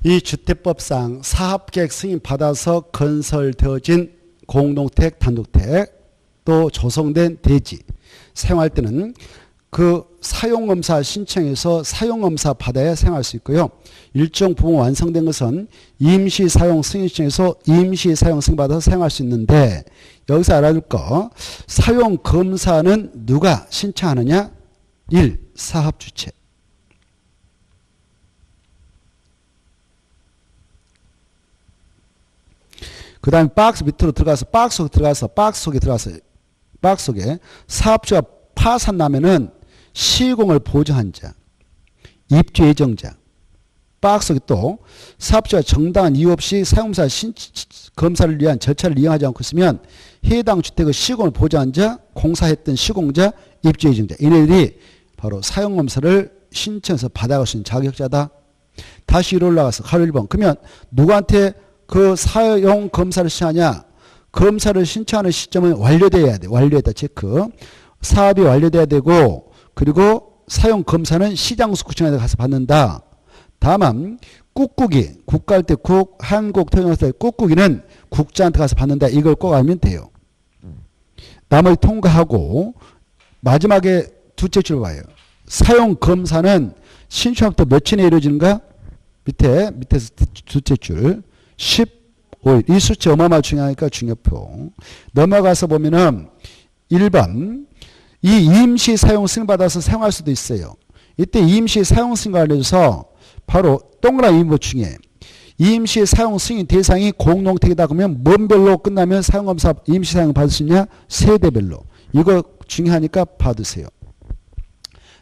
이 주택법상 사업계획 승인 받아서 건설되어진 공동택, 단독택 또 조성된 대지 사용할 때는 그 사용검사 신청해서 사용검사 받아야 사용할 수 있고요. 일정 부분 완성된 것은 임시사용 승인 신청해서 임시사용 승인 받아서 사용할 수 있는데 여기서 알아둘 거 사용검사는 누가 신청하느냐? 1. 사업주체. 그 다음에 박스 밑으로 들어가서 박스 속에 사업주가 파산 나면은 시공을 보증한 자, 입주 예정자, 박스 속에 또 사업주가 정당한 이유 없이 사용사 검사를 위한 절차를 이용하지 않고 있으면 해당 주택의 시공을 보증한 자, 공사했던 시공자, 입주 예정자 이네들이 바로 사용검사를 신청해서 받아갈 수 있는 자격자다. 다시 위로 올라가서 가로 1번. 그러면 누구한테 그 사용검사를 신청하냐? 검사를 신청하는 시점은 완료돼야 돼. 완료했다 체크. 사업이 완료돼야 되고 그리고 사용검사는 시장수구청에 가서 받는다. 다만 꾹꾹이 국가할 때 국, 한국토지공사 꾹꾹이는 국자한테 가서 받는다. 이걸 꼭 알면 돼요. 나머지 통과하고 마지막에 두째 줄 봐요. 사용검사는 신청부터 며칠에 이루어지는가? 밑에서 두째 줄 15일. 이 수치 어마어마하게 중요하니까 중요표. 넘어가서 보면은 1번 이 임시 사용 승인 받아서 사용할 수도 있어요. 이때 임시 사용 승인 관련해서 바로 동그라미 임무 중에 임시 사용 승인 대상이 공동택이다 그러면 뭔 별로 끝나면 사용검사 임시 사용 받을 수 있냐? 세대별로. 이거 중요하니까 받으세요.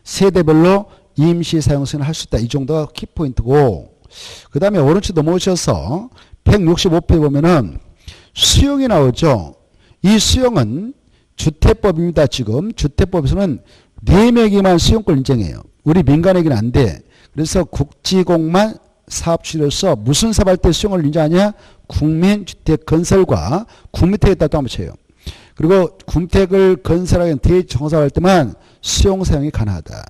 세대별로 임시 사용 승인을 할 수 있다. 이 정도가 키포인트고 그 다음에 오른쪽 넘어오셔서 165페이지 보면은 수용이 나오죠. 이 수용은 주택법입니다. 지금 주택법에서는 4명이만 수용권 인정해요. 우리 민간에게는 안 돼. 그래서 국지공만 사업주로서 무슨 사업할 때 수용을 인정하냐? 국민주택건설과 국민택에 따라 한번 쳐요. 그리고 국택을 건설하기 대정사할 때만 수용 사용이 가능하다.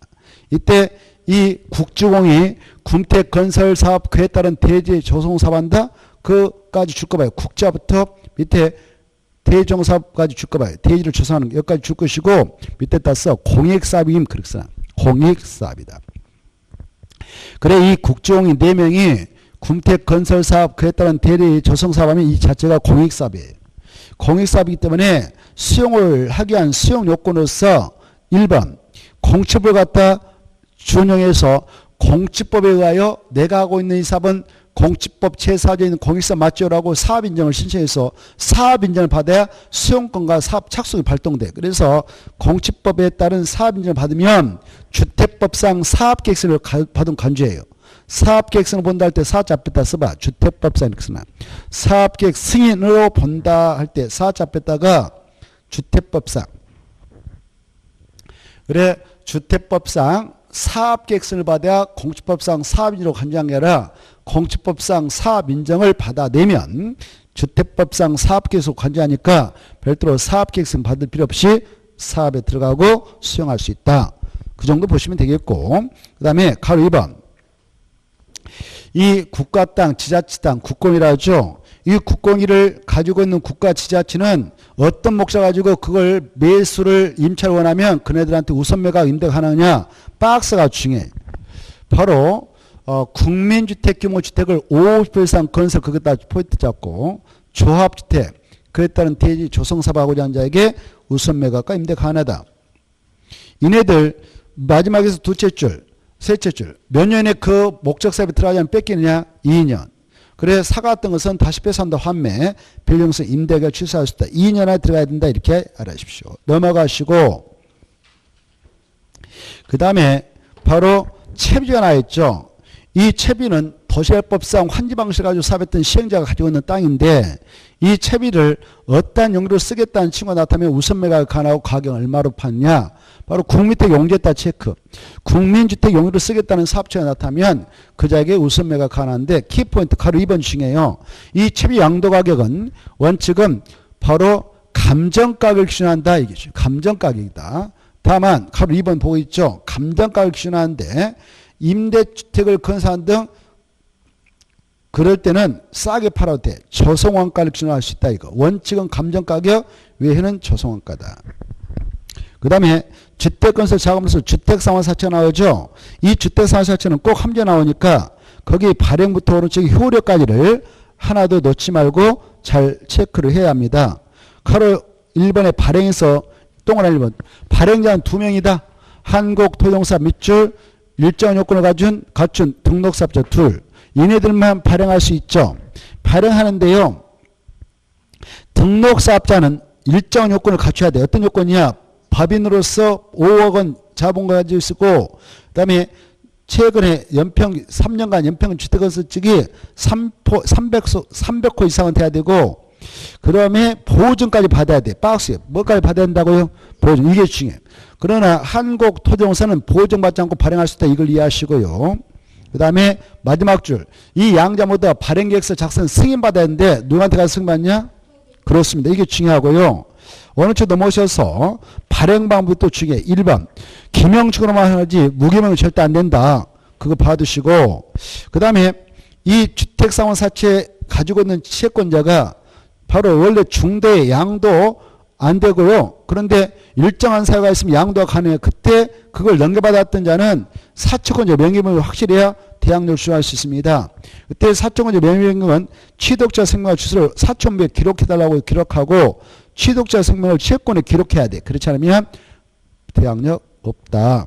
이때 이 국주공이 국택 건설 사업 그에 따른 대지 조성 사업한다. 그까지 줄 거 봐요. 국자부터 밑에 대정사업까지 줄 거 봐요. 대지를 조성하는 여기까지 줄 것이고 밑에 따서 공익사업이면 그렇게 써. 공익사업이다. 그래 이 국주공이 4명이 국택 건설 사업 그에 따른 대지 조성 사업하면 이 자체가 공익사업이에요. 공익사업이기 때문에 수용을 하기 위한 수용 요건으로서 1번 공첩을 갖다 준용해서 공직법에 의하여 내가 하고 있는 이 사업은 공직법 제4조에 있는 공익사업 맞죠라고 사업인정을 신청해서 사업인정을 받아야 수용권과 사업 착수가 발동돼. 그래서 공직법에 따른 사업인정을 받으면 주택법상 사업계획서를 받은 간주예요. 사업계획서를 본다 할 때 사자 앞에다 써봐. 주택법상 이렇게 쓰나. 사업계획 승인으로 본다 할 때 사자 앞에다가 주택법상. 그래 주택법상 사업계획서를 받아야 공직법상 사업인정으로 간주한 게 아니라 공직법상 사업인정을 받아내면 주택법상 사업계획서로 간주하니까 별도로 사업계획서는 받을 필요 없이 사업에 들어가고 수용할 수 있다. 그 정도 보시면 되겠고 그 다음에 가로 2번 이 국가 땅, 지자체 땅, 국공이라 하죠. 이 국공이를 가지고 있는 국가 지자체는 어떤 목적 가지고 그걸 매수를 임차를 원하면 그네들한테 우선 매각 임대가 하느냐 박스가 중요해. 바로 국민주택 규모 주택을 50% 이상 건설 그것다 포인트 잡고 조합주택 그에 따른 대지 조성사업하고자 하는 자에게 우선 매각과 임대가 하나다. 이네들 마지막에서 두째 줄 셋째 줄 몇 년에 그 목적 사업에 들어가자면 뺏기느냐 2년. 그래 사과했던 것은 다시 뺏어한다 환매 변경성 임대가 취소할 수 있다. 2년 안에 들어가야 된다. 이렇게 알아주십시오. 넘어가시고 그 다음에 바로 채비가 나있죠. 이 채비는 도시개발법상 환지 방식을 가지고 사업했던 시행자가 가지고 있는 땅인데 이 채비를 어떠한 용도로 쓰겠다는 친구가 나타나면 우선 매각을 가능하고 가격은 얼마로 파느냐. 바로 국민주택 용도에다 체크. 국민주택 용도로 쓰겠다는 사업체가 나타나면 그 자에게 우선 매각 가능한데 키포인트 가로 2번 중에요. 이 채비 양도 가격은 원칙은 바로 감정가격을 기준한다. 이게 감정가격이다. 다만 가로 2번 보고 있죠. 감정가격을 기준하는데 임대주택을 건설한 등 그럴 때는 싸게 팔아도 돼. 저성원가를 기준할 수 있다 이거. 원칙은 감정가격, 외에는 저성원가다. 그 다음에 주택건설 자금으로서 주택상환사채가 나오죠. 이 주택상환사채는 꼭 함재 나오니까 거기 발행부터 오른쪽 효력까지를 하나도 놓지 말고 잘 체크를 해야 합니다. 가로 1번에 발행해서 동그라미 1번. 발행자는 2명이다. 한국토종사 밑줄 일정 요건을 갖춘 등록사업자 둘. 얘네들만 발행할 수 있죠. 발행하는데요. 등록사업자는 일정 요건을 갖춰야 돼. 어떤 요건이야? 법인으로서 5억 원 자본을 가지고 있고 그 다음에 최근에 3년간 연평균 주택건설직이 300호 이상은 돼야 되고 그 다음에 보증까지 받아야 돼. 박스에 뭐까지 받아야 된다고요? 보증. 이게 중요해요. 그러나 한국토종사는 보증받지 않고 발행할 수 있다. 이걸 이해하시고요. 그 다음에 마지막 줄. 이 양자 모두 발행계획서 작성 승인받아야 하는데 누구한테 가서 승인받냐? 그렇습니다. 이게 중요하고요. 어느 쪽 넘어오셔서 발행 방법도 중요해. 1번. 기명축으로만 하지 무기명은 절대 안 된다. 그거 봐두시고 그 다음에 이 주택상환사채 가지고 있는 채권자가 바로 원래 중대 양도 안 되고요. 그런데 일정한 사유가 있으면 양도가 가능해요. 그때 그걸 넘겨받았던 자는 사채권자 명의명을 확실해야 대항력을 주장할 수 있습니다. 그때 사채권자 명의명은 취득자 생명과 주소를 사촌부에 기록해달라고 기록하고 취득자 생명을 채권에 기록해야 돼. 그렇지 않으면 대항력 없다.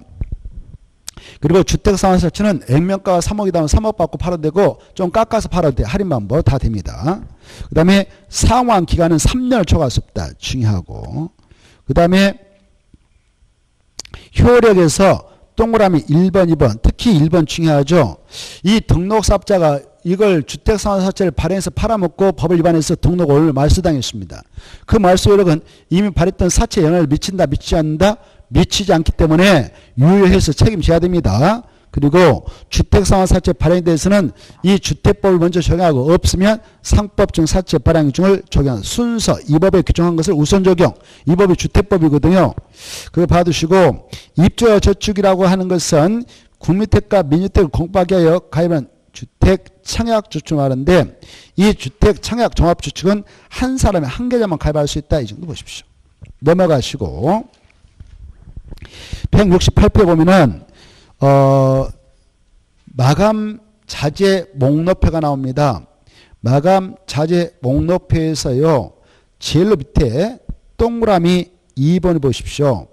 그리고 주택상환사채는 액면가가 3억이다 3억 받고 팔아도 되고 좀 깎아서 팔아도 돼. 할인 방법 다 됩니다. 그 다음에 상환 기간은 3년을 초과할 수 없다. 중요하고 그 다음에 효력에서 동그라미 1번 2번 특히 1번 중요하죠. 이 등록사업자가 이걸 주택상환사채를 발행해서 팔아먹고 법을 위반해서 등록을 말소당했습니다. 그 말소 효력은 이미 발행했던 사채에 영향을 미친다 미치지 않는다? 미치지 않기 때문에 유효해서 책임져야 됩니다. 그리고 주택상환사채 발행에 대해서는 이 주택법을 먼저 적용하고 없으면 상법중 사채 발행 중을 적용한 순서 이 법에 규정한 것을 우선 적용. 이 법이 주택법이거든요. 그거 봐두시고 입주와 저축이라고 하는 것은 국민택과 민주택을 공부하게 하여 가입한 주택청약 말하는데 이 주택청약 종합주택은 한 사람이 한 계좌만 가입할 수 있다. 이 정도 보십시오. 넘어가시고 168표 보면은 마감 자재 목록표가 나옵니다. 마감 자재 목록표에서요. 제일 밑에 동그라미 2번을 보십시오.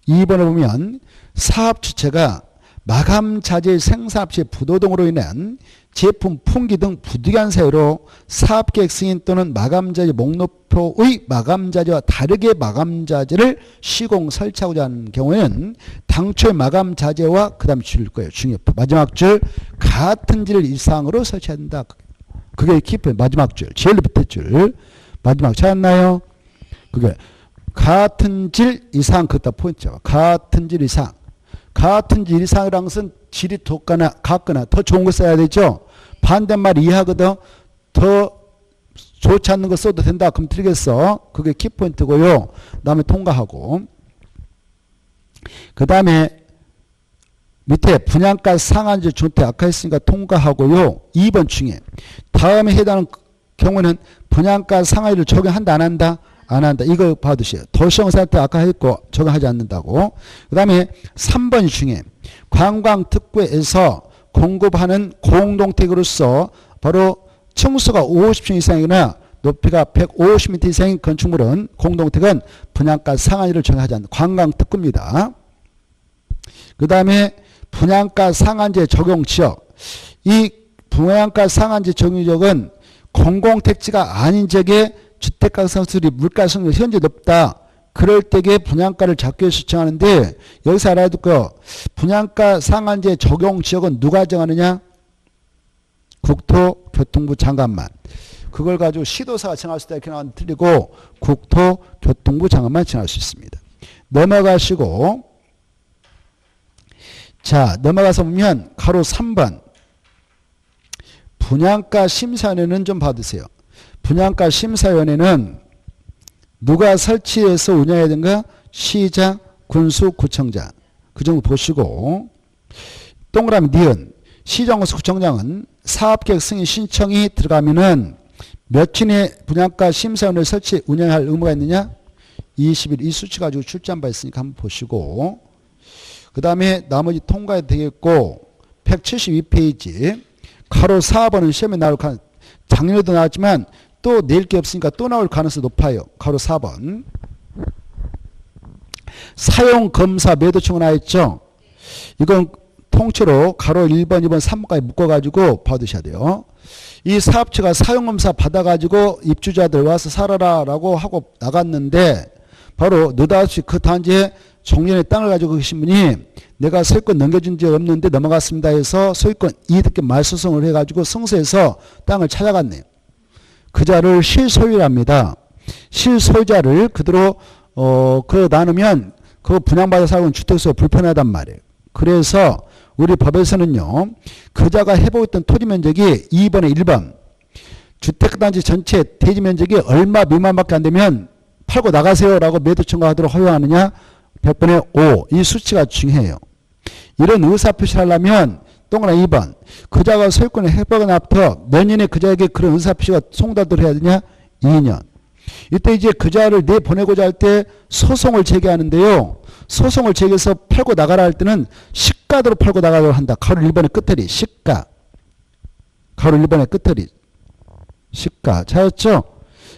2번을 보면 사업 주체가 마감 자재 생산 시 부도등으로 인한 제품 품귀 등 부득이한 사유로 사업계획 승인 또는 마감자재 목록표의 마감자재와 다르게 마감자재를 시공 설치하고자 하는 경우에는 당초의 마감자재와 그 다음에 줄일 거예요. 중요표. 마지막 줄 같은 질 이상으로 설치해야 된다. 그게 키포인트. 마지막 줄. 제일 밑에 줄. 마지막 찾았나요? 그게 같은 질 이상 그다 포인트죠. 같은 질 이상. 같은 질 이상이라는 것은 질이 같거나 더 좋은 거 써야 되죠. 반대말 이해하거든. 더 좋지 않는 거 써도 된다. 그럼 틀리겠어. 그게 키포인트고요. 그 다음에 통과하고 그 다음에 밑에 분양가 상한제 주택 아까 했으니까 통과하고요. 2번 중에 다음에 해당하는 경우는 분양가 상한제를 적용한다 안 한다? 안 한다. 이거 봐두세요. 도시형사한테 아까 했고 적용하지 않는다고. 그 다음에 3번 중에 관광특구에서 공급하는 공동택으로서 바로 층수가 50층 이상이거나 높이가 150m 이상인 건축물은 공동택은 분양가 상한제를 적용하지 않는다. 관광특구입니다. 그 다음에 분양가 상한제 적용지역. 이 분양가 상한제 적용지역은 공공택지가 아닌 지역에 주택가격수리 물가성률이 현재 높다. 그럴 때에 분양가를 작게 신청하는데 여기서 알아야 될 거 분양가 상한제 적용 지역은 누가 정하느냐? 국토교통부 장관만. 그걸 가지고 시도사가 정할 수 있다 이렇게 나왔는데 틀리고 국토교통부 장관만 정할 수 있습니다. 넘어가시고 자 넘어가서 보면 가로 3번 분양가 심사위원회는 좀 봐두세요. 분양가 심사위원회는 누가 설치해서 운영해야 되는가? 시장, 군수, 구청장. 그 정도 보시고 동그라미 니은 시정수 구청장은 사업계획 승인 신청이 들어가면은 며칠의 분양가 심사위원회 설치 운영할 의무가 있느냐? 20일 이 수치 가지고 출제한 바 있으니까 한번 보시고 그 다음에 나머지 통과해도 되겠고 172페이지 가로 4번은 시험에 나올 작년에도 나왔지만 또 낼 게 없으니까 또 나올 가능성이 높아요. 가로 4번 사용검사 매도청은 나왔죠. 이건 통째로 가로 1번 2번 3번까지 묶어가지고 받으셔야 돼요. 이 사업체가 사용검사 받아가지고 입주자들 와서 살아라 라고 하고 나갔는데 바로 느닷없이 그 단지에 종전의 땅을 가지고 계신 분이 내가 소유권 넘겨준 적 없는데 넘어갔습니다 해서 소유권 이득権말소송을 해가지고 승소해서 땅을 찾아갔네요. 그 자를 실소유랍니다. 실소유자를 그대로 그 나누면 그 분양받아 살고 있는 주택수가 불편하단 말이에요. 그래서 우리 법에서는요. 그자가 해보고 있던 토지 면적이 2번에 1번 주택단지 전체 대지 면적이 얼마 미만밖에 안 되면 팔고 나가세요라고 매도 청구하도록 허용하느냐 100번에 5. 이 수치가 중요해요. 이런 의사표시를 하려면 동그라미 2번 그자가 소유권을 해보고 나부터 몇 년에 그자에게 그런 의사표시가 송달도록 해야 되냐 2년. 이때 이제 그자를 내보내고자 할 때 소송을 제기하는데요. 소송을 제기해서 팔고 나가라 할 때는 시가대로 팔고 나가도록 한다. 가로 1번의 끝터리 시가. 가로 1번의 끝터리 시가. 잘했죠?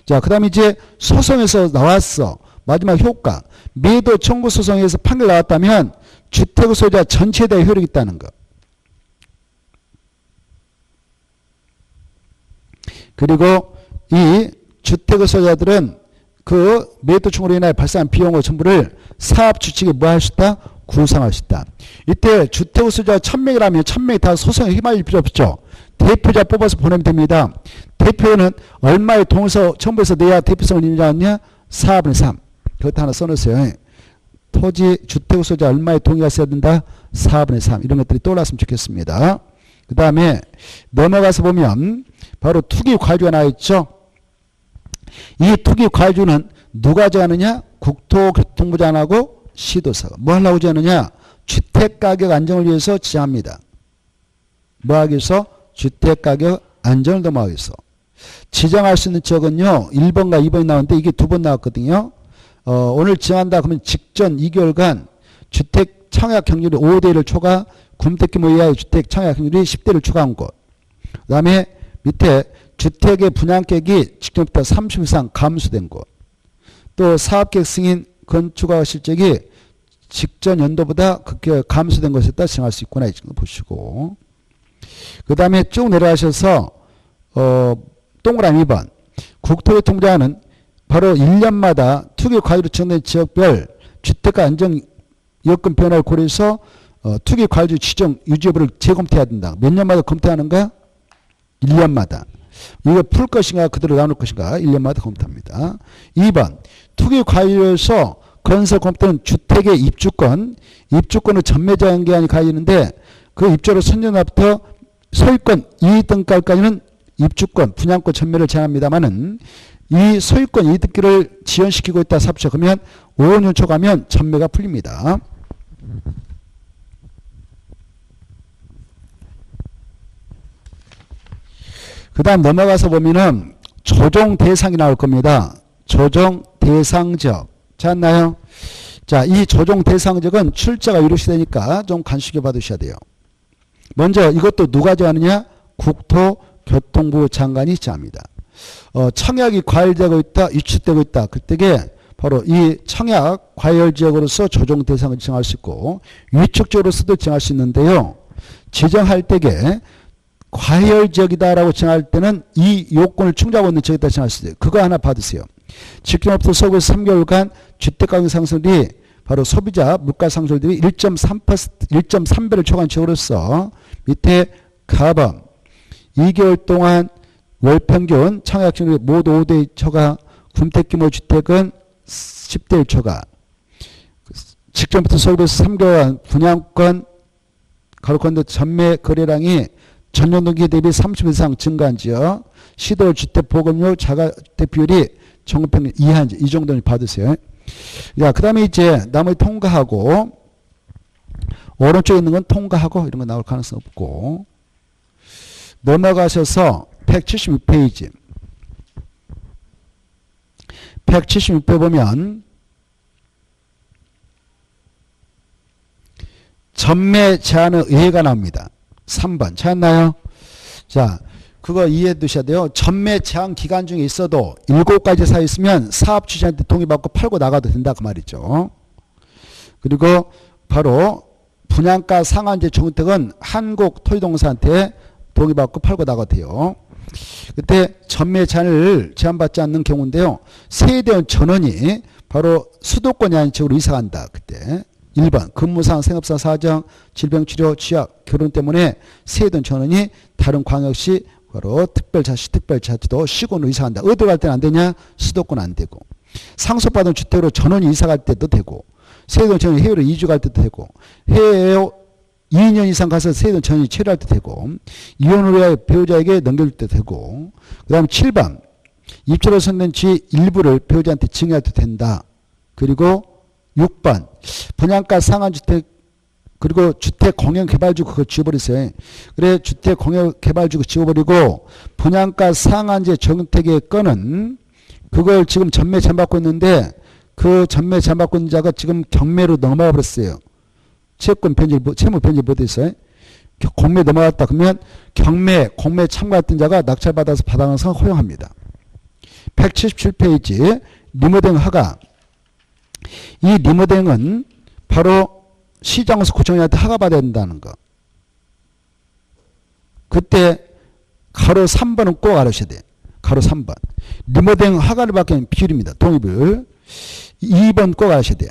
자, 그 다음에 이제 소송에서 나왔어. 마지막 효과. 매도 청구 소송에서 판결 나왔다면 주택 소유자 전체에 대해 효력이 있다는 거. 그리고 이 주택 소유자들은 그 매도 청구로 인하여 발생한 비용을 전부를 사업 주측에 뭐 할 수 있다? 구상할 수 있다. 이때 주택 소유자 1000명이라면 1000명이 다 소송에 휘말릴 필요 없죠. 대표자 뽑아서 보내면 됩니다. 대표는 얼마의 돈을 첨부해서 내야 대표성을 인정하느냐? 4분의 3. 그것도 하나 써놓으세요. 토지 주택 소유자 얼마의 동의가 있어야 된다? 4분의 3. 이런 것들이 떠올랐으면 좋겠습니다. 그 다음에 넘어가서 보면 바로 투기 과유가 나와 있죠. 이 투기 과유는 누가 정하느냐? 국토교통부 장하고 시도사가. 뭐 하려고 정하느냐? 주택가격 안정을 위해서 지정합니다. 뭐 하기 위해서? 주택가격 안정을 도모하기 위해서. 지정할 수 있는 지역은요. 1번과 2번이 나오는데 이게 2번 나왔거든요. 오늘 지정한다 그러면 직전 2개월간 주택 청약 경률이 5대1을 초과 군대규모 이하의 주택 청약 경률이 10대를 초과한 곳. 그 다음에 밑에 주택의 분양객이 직전부터 30 이상 감소된 곳. 또 사업계획 승인 건축가 실적이 직전 연도보다 그렇게 감소된 것에 따라 정할 수 있구나. 이 정도 보시고. 그 다음에 쭉 내려가셔서 동그라미 2번. 국토교통부장은 바로 1년마다 투기 과유로 지정된 지역별 주택가 안정 여건 변화를 고려해서 투기 과유지 지정 유지 여부를 재검토해야 된다. 몇 년마다 검토하는가? 1년마다. 이거 풀 것인가 그대로 나눌 것인가 1년마다 검토합니다. 2번 투기 과유에서 건설 검토는 주택의 입주권은 전매장기한이 가지는데 그 입주로 선정날부터 소유권 이익등까지는 입주권, 분양권 전매를 제한합니다만은 이 소유권 이득기를 지연시키고 있다 삽죠. 그러면 5년 초가면 전매가 풀립니다. 그 다음 넘어가서 보면은 조정 대상이 나올 겁니다. 조정 대상적. 찾았나요? 자, 이 조정 대상적은 출제가 이루시 되니까 좀 간식해 받으셔야 돼요. 먼저 이것도 누가 정하느냐? 국토교통부 장관이 정합니다. 청약이 과열되고 있다, 위축되고 있다. 그때에 바로 이 청약 과열지역으로서 조정 대상을 정할 수 있고 위축지역으로서도 정할 수 있는데요. 지정할 때에 과열지역이다라고 정할 때는 이 요건을 충족하고 있는 지역이다 정할 수 있어요. 그거 하나 받으세요. 직전부터 서구에서 3개월간 주택가격 상승률이 바로 소비자 물가 상승률 대비 1.3배를 초과한 지역으로서 밑에 가범 2개월 동안 월평균 청약률이 모두 5대 1 초과 군택규모 주택은 10대 1 초과 직전부터 서구에서 3개월 분양권 가로건도 전매 거래량이 전년 동기 대비 30% 이상 증가한 지역 시도 주택 보급률 자가주택 비율이 전국평균 이하인 이 정도는 받으세요. 자, 그 다음에 이제 나머지 통과하고 오른쪽에 있는 건 통과하고 이런 거 나올 가능성 없고 넘어가셔서 176페이지. 176배 보면 전매 제한의 의해가 나옵니다. 3번 찾았나요? 자, 그거 이해해 두셔야 돼요. 전매 제한 기간 중에 있어도 7가지 사유 있으면 사업 주체한테 동의받고 팔고 나가도 된다 그 말이죠. 그리고 바로 분양가 상한제 정택은 한국토지동사한테 동의받고 팔고 나가도 돼요. 그때 전매 제한을 제한받지 않는 경우인데요. 세대원 전원이 바로 수도권이 아닌 지역으로 이사간다. 그때 1번 근무상, 생업상 사정, 질병치료, 취약, 결혼 때문에 세대원 전원이 다른 광역시 바로 특별자치, 특별자치도 시군으로 이사간다. 어디 갈 때는 안 되냐? 수도권 안 되고. 상속받은 주택으로 전원이 이사갈 때도 되고, 세대원 전원이 해외로 이주 갈 때도 되고, 해외에 2년 이상 가서 세대원 전원이 체류할 때 되고, 이혼으로 해 배우자에게 넘겨줄 때 되고, 그 다음 7번 입주로 선된 지 일부를 배우자한테 증여할 때 된다. 그리고 6번 분양가 상한주택 그리고 주택공영개발주 그거 지워버리세요. 그래 주택공영개발주 그거 지워버리고 분양가 상한제 정택의 건은 그걸 지금 전매 제한받고 있는데 그 전매 제한받고 있는 자가 지금 경매로 넘어가 버렸어요. 채권 변질, 채무 변질 못했어요. 공매 넘어갔다 그러면 경매, 공매 참가했던 자가 낙찰받아서 받아가는 허용합니다. 177페이지 리모델링 허가. 이 리모델링은 바로 시장에서 구청장한테 허가받아야 된다는 거. 그때 가로 3번은 꼭 알으셔야 돼요. 가로 3번. 리모델링 허가를 받게 하는 비율입니다. 동의비율. 2번 꼭 아셔야 돼요.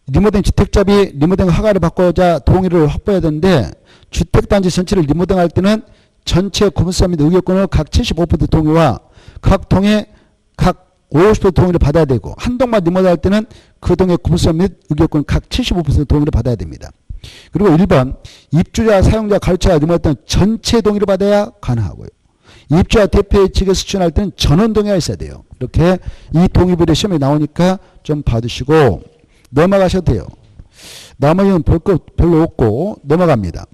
리모델링 주택자비 리모델링 허가를 받고자 동의를 확보해야 되는데 주택단지 전체를 리모델링 할 때는 전체 건물사 및 의결권을 각 75% 동의와 각 동에 각 50% 동의를 받아야 되고 한 동만 리모델링 할 때는 그 동의 건물사 및 의결권 각 75% 동의를 받아야 됩니다. 그리고 1번 입주자, 사용자, 가입자가 리모델링 할 때는 전체 동의를 받아야 가능하고요. 입주자 대표 측에서 수준할 때는 전원 동의가 있어야 돼요. 이렇게 이 동의비율의 시험에 나오니까 좀 봐두시고 넘어가셔도 돼요. 나머지는 볼 거 별로 없고 넘어갑니다.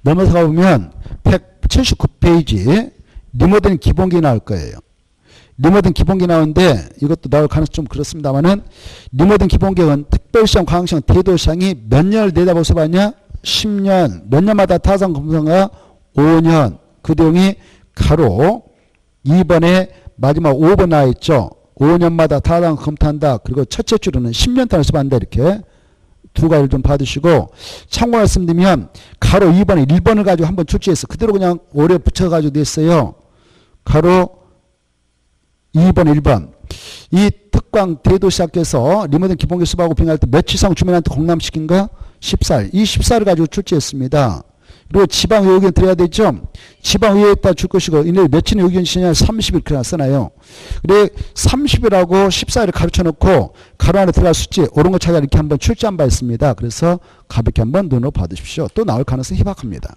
넘어가 보면 179페이지 리모델링 기본기 나올 거예요. 리모델링 기본기 나오는데 이것도 나올 가능성이 좀 그렇습니다만은 리모델링 기본계획은 특별시장, 광역시장, 대도시장이 몇 년을 내다보서 봤냐? 10년. 몇 년마다 타산 검사가 5년. 그 내용이 가로 2번에 마지막 5번 나와 있죠. 5년마다 타당 검토한다. 그리고 첫째 줄은 10년 단위로 수반한다. 이렇게 두 가지를 좀 받으시고 참고 말씀드리면 가로 2번에 1번을 가지고 한번 출제했어. 그대로 그냥 오래 붙여가지고 냈어요. 가로 2번 1번. 이 특광 대도시학교에서 리모델링 기본계 수업하고 빙할 때 며칠 이상 주민한테 공람시킨가? 14일. 이 14일을 가지고 출제했습니다. 그리고 지방의회 의견 드려야 되죠. 지방의회에다 줄 것이고 이내 며칠의 의견 주시냐 30일 그냥 써놔요. 그래 30일하고 14일을 가르쳐 놓고 가로 안에 들어갈 수지 옳은 거 찾아 이렇게 한번 출제한 바 있습니다. 그래서 가볍게 한번 눈으로 받으십시오. 또 나올 가능성이 희박합니다.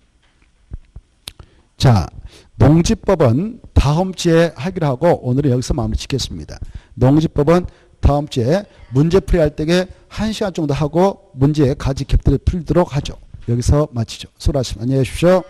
자, 농지법은 다음 주에 하기로 하고 오늘은 여기서 마무리 짓겠습니다. 농지법은 다음 주에 문제풀이 할 때에 1시간 정도 하고 문제 가지 캡들을 풀도록 하죠. 여기서 마치죠. 수고하셨습니다. 안녕히 계십시오.